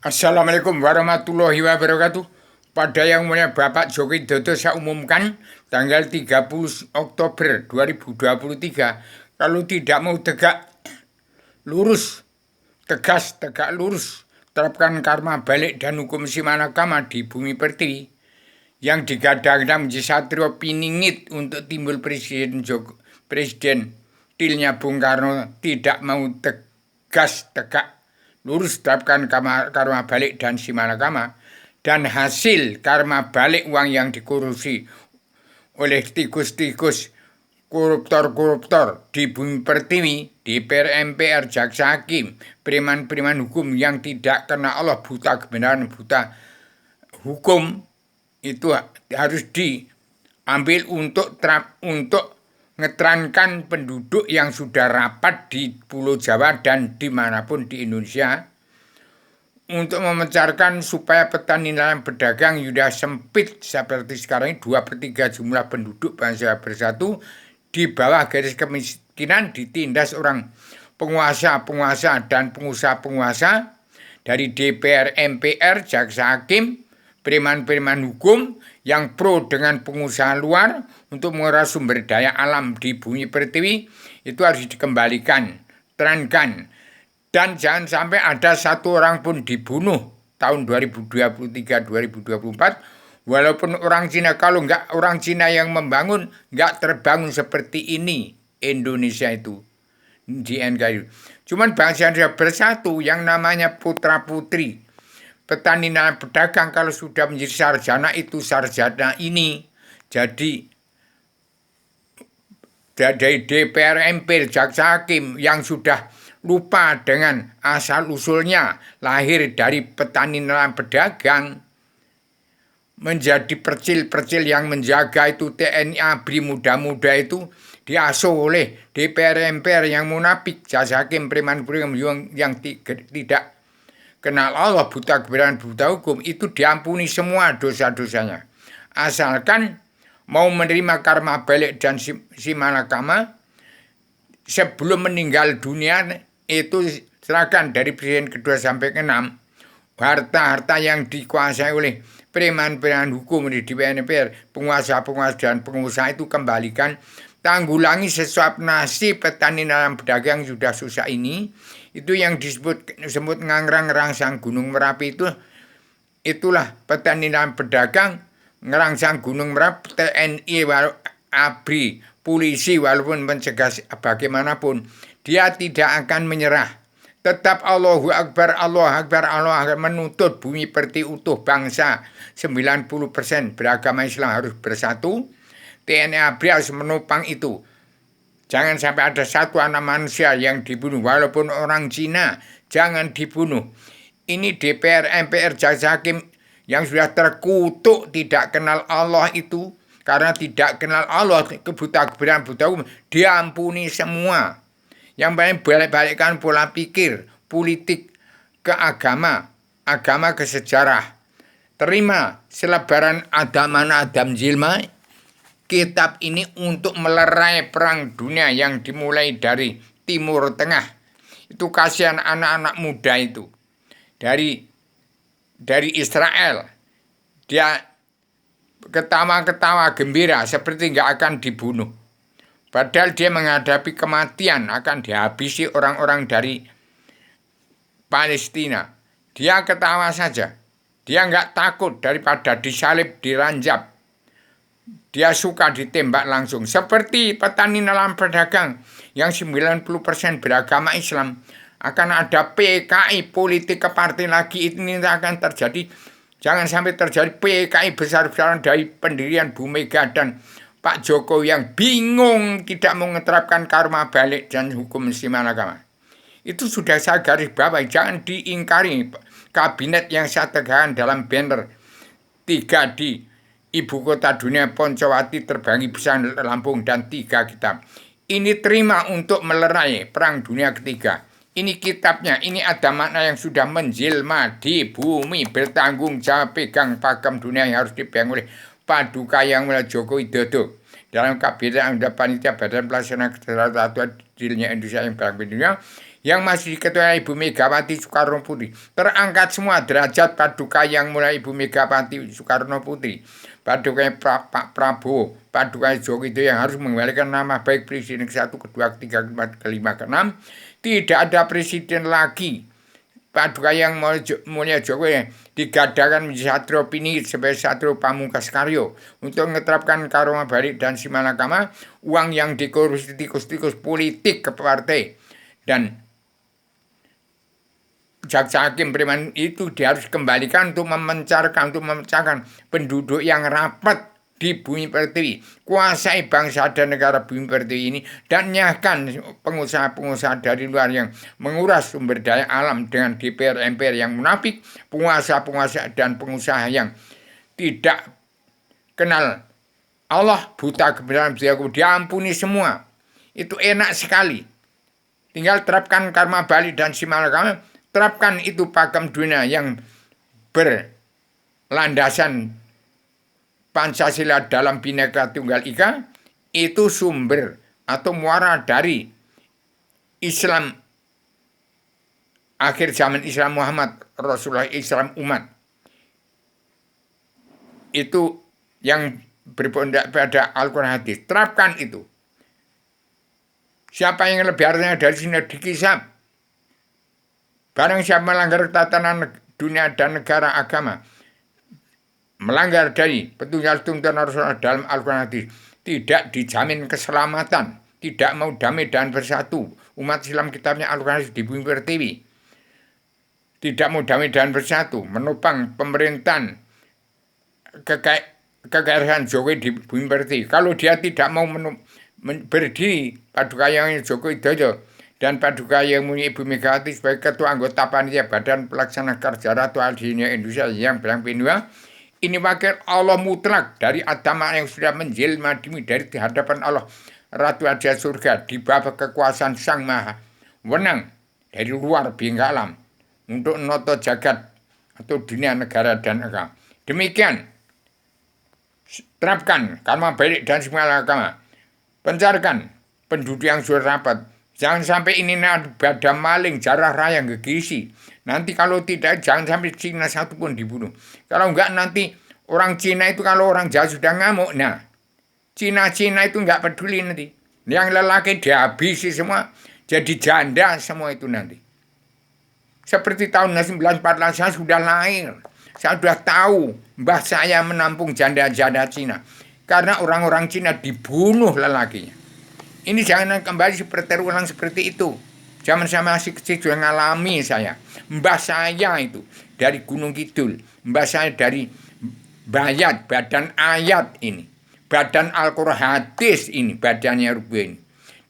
Assalamualaikum warahmatullahi wabarakatuh. Pada yang mulia Bapak Joko Widodo saya umumkan tanggal 30 Oktober 2023 kalau tidak mau tegak lurus, tegas tegak lurus, terapkan karma balik dan hukum simanakama di bumi pertiwi yang digadang-gadang menjadi satrio piningit untuk timbul Presiden tilnya Bung Karno tidak mau tegas tegak lurus terapkan karma balik dan simanakama, dan hasil karma balik uang yang dikorusi oleh tikus-tikus koruptor-koruptor di bumi pertiwi, DPR, MPR, jaksa hakim, preman-preman hukum yang tidak kena Allah, buta kebenaran, buta hukum, itu harus diambil untuk ngetrankan penduduk yang sudah rapat di Pulau Jawa dan dimanapun di Indonesia untuk memecarkan supaya petani nelayan pedagang sudah sempit seperti sekarang ini 2/3 jumlah penduduk bangsa bersatu di bawah garis kemiskinan ditindas orang penguasa dan pengusaha-penguasa dari DPR, MPR, jaksa hakim, preman-preman hukum yang pro dengan pengusaha luar untuk menguras sumber daya alam di bumi pertiwi itu harus dikembalikan, terankan. Dan jangan sampai ada satu orang pun dibunuh tahun 2023-2024 walaupun orang Cina. Kalau nggak orang Cina yang membangun, nggak terbangun seperti ini Indonesia itu di NKRI. Cuman bangsa Indonesia bersatu yang namanya putra putri petani dan pedagang kalau sudah menjadi sarjana itu sarjana ini jadi dari DPR, MPR, jaksa hakim yang sudah lupa dengan asal usulnya lahir dari petani nelayan pedagang menjadi percil-percil yang menjaga itu TNI ABRI muda-muda itu diasuh oleh DPR, MPR yang munafik, jaksa hakim, preman-preman yang tidak kenal Allah, buta kebenaran, buta hukum, itu diampuni semua dosa-dosanya. Asalkan mau menerima karma balik dan simanakama sebelum meninggal dunia itu serahkan dari presiden kedua sampai ke-6 harta-harta yang dikuasai oleh preman-preman hukum di DPR, penguasa-penguasa dan pengusaha itu kembalikan. Tanggulangi sesuap nasib petani dalam pedagang sudah susah ini. Itu yang disebut ngerangsang Gunung Merapi itulah petani dan pedagang ngerangsang Gunung Merapi. TNI, ABRI, polisi walaupun mencegah bagaimanapun dia tidak akan menyerah. Tetap Allahu Akbar, Allah Akbar, Allah Akbar, menuntut bumi pertiwi utuh bangsa 90% beragama Islam harus bersatu. TNI ABRI harus menopang itu. Jangan sampai ada satu anak manusia yang dibunuh, walaupun orang Cina, jangan dibunuh. Ini DPR, MPR, jaksa hakim yang sudah terkutuk tidak kenal Allah itu, karena tidak kenal Allah, buta hukum, diampuni semua. Yang paling balik-balikkan pola pikir, politik ke agama, agama ke sejarah. Terima selebaran Adam Jilma. Kitab ini untuk melerai perang dunia yang dimulai dari Timur Tengah. Itu kasihan anak-anak muda itu. Dari Israel. Dia ketawa-ketawa gembira seperti nggak akan dibunuh. Padahal dia menghadapi kematian, akan dihabisi orang-orang dari Palestina. Dia ketawa saja. Dia nggak takut daripada disalib, diranjap. Dia suka ditembak langsung. Seperti petani nelayan pedagang yang 90% beragama Islam. Akan ada PKI, politik ke partai lagi, ini akan terjadi. Jangan sampai terjadi PKI besar-besaran dari pendirian Bu Mega dan Pak Jokowi yang bingung tidak mau menerapkan karma balik dan hukum simanakama. Itu sudah saya garis bawahi, jangan diingkari. Kabinet yang saya tegakkan dalam banner 3 di Ibu Kota Dunia Poncowati terbangi besar Lampung dan 3 kitab. Ini terima untuk melerai perang dunia ketiga. Ini kitabnya, ini ada makna yang sudah menjelma di bumi, bertanggung jawab, pegang pakem dunia yang harus dipegang oleh Paduka Yang Mulia Joko Widodo. Dalam kabinet ada panitia badan pelaksana kesejahteraan adilnya Indonesia yang berangkat dunia yang masih diketuai Ibu Megawati Soekarno Putri. Terangkat semua derajat paduka yang mulai Ibu Megawati Soekarno Putri, paduka Pak Prabowo, paduka Jokowi itu yang harus mengembalikan nama baik Presiden ke-1, ke-2, ke-3, ke-4, ke-5, ke-6. Tidak ada presiden lagi. Paduka yang mulia Jokowi digadangkan menjadi Satrio Piningit sebagai Satrio Pamungkas Karyo untuk menerapkan karma balik dan simalakama, uang yang dikorupsi tikus-tikus politik ke partai. Dan jaksa hakim Preman itu harus kembalikan untuk memecahkan penduduk yang rapat di bumi pertiwi, kuasai bangsa dan negara bumi pertiwi ini, dan nyahkan pengusaha-pengusaha dari luar yang menguras sumber daya alam dengan DPR MPR yang munafik, penguasa-penguasa dan pengusaha yang tidak kenal Allah, buta kebenaran, diampuni semua. Itu enak sekali. Tinggal terapkan karma balik dan simalakama, terapkan itu pakem dunia yang berlandasan Pancasila dalam Bhinneka Tunggal Ika, itu sumber atau muara dari Islam akhir zaman, Islam Muhammad Rasulullah, Islam umat. Itu yang berpondok pada Al-Quran hadis. Terapkan itu. Siapa yang lebih hartanya dari sini dikisap. Barang siapa melanggar tatanan dunia dan negara agama, melanggar dari petunjuk tuntunan Rasulullah dalam Al-Quran hadis, tidak dijamin keselamatan, tidak mau damai dan bersatu. Umat Islam kitabnya Al-Quran hadis di bumi pertiwi, tidak mau damai dan bersatu, menopang pemerintahan kekaisaran Jokowi di bumi pertiwi. Kalau dia tidak mau berdiri paduka yang Jokowi Dodo dan paduka yang mulia Ibu Megawati sebagai ketua anggota panitia Badan Pelaksana Kerja Ratu Al-Diniah Indonesia yang berang-benua, ini wakil Allah mutlak dari Adam yang sudah menjelma dari hadapan Allah Ratu Aja Surga di bawah kekuasaan Sang Maha Wenang dari luar bingkai alam untuk noto jagat atau dunia negara dan agama. Demikian terapkan karma baik dan semua agama. Pencarkan penduduk yang sudah rapat. Jangan sampai ini ada maling, jarah raya, gegisi. Nanti kalau tidak, jangan sampai Cina satu pun dibunuh. Kalau enggak nanti orang Cina itu, kalau orang Jawa sudah ngamuk, nah Cina itu enggak peduli nanti. Yang lelaki dihabisi semua, jadi janda semua itu nanti. Seperti tahun 1948 saya sudah lahir. Saya sudah tahu mbah saya menampung janda-janda Cina. Karena orang-orang Cina dibunuh lelakinya. Ini jangan kembali seperti terulang seperti itu. Zaman saya masih kecil juga ngalami saya. Mbah saya itu dari Gunung Kidul. Mbah saya dari Bayat, badan ayat ini. Badan Al-Quran hadis ini, badannya Ruben.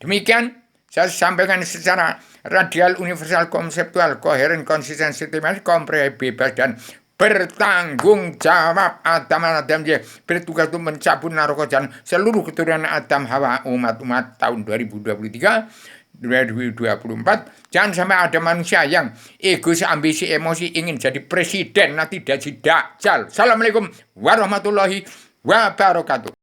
Demikian saya sampaikan secara radial, universal, konseptual, koheren, konsisten, sistematis, komprehensif, bebas, dan bertanggung jawab. Adam dia bertugas untuk mencabut narkoba seluruh keturunan Adam Hawa umat-umat tahun 2023 2024. Jangan sampai ada manusia yang egois, ambisi, emosi ingin jadi presiden nanti jadi dajjal. Assalamualaikum warahmatullahi wabarakatuh.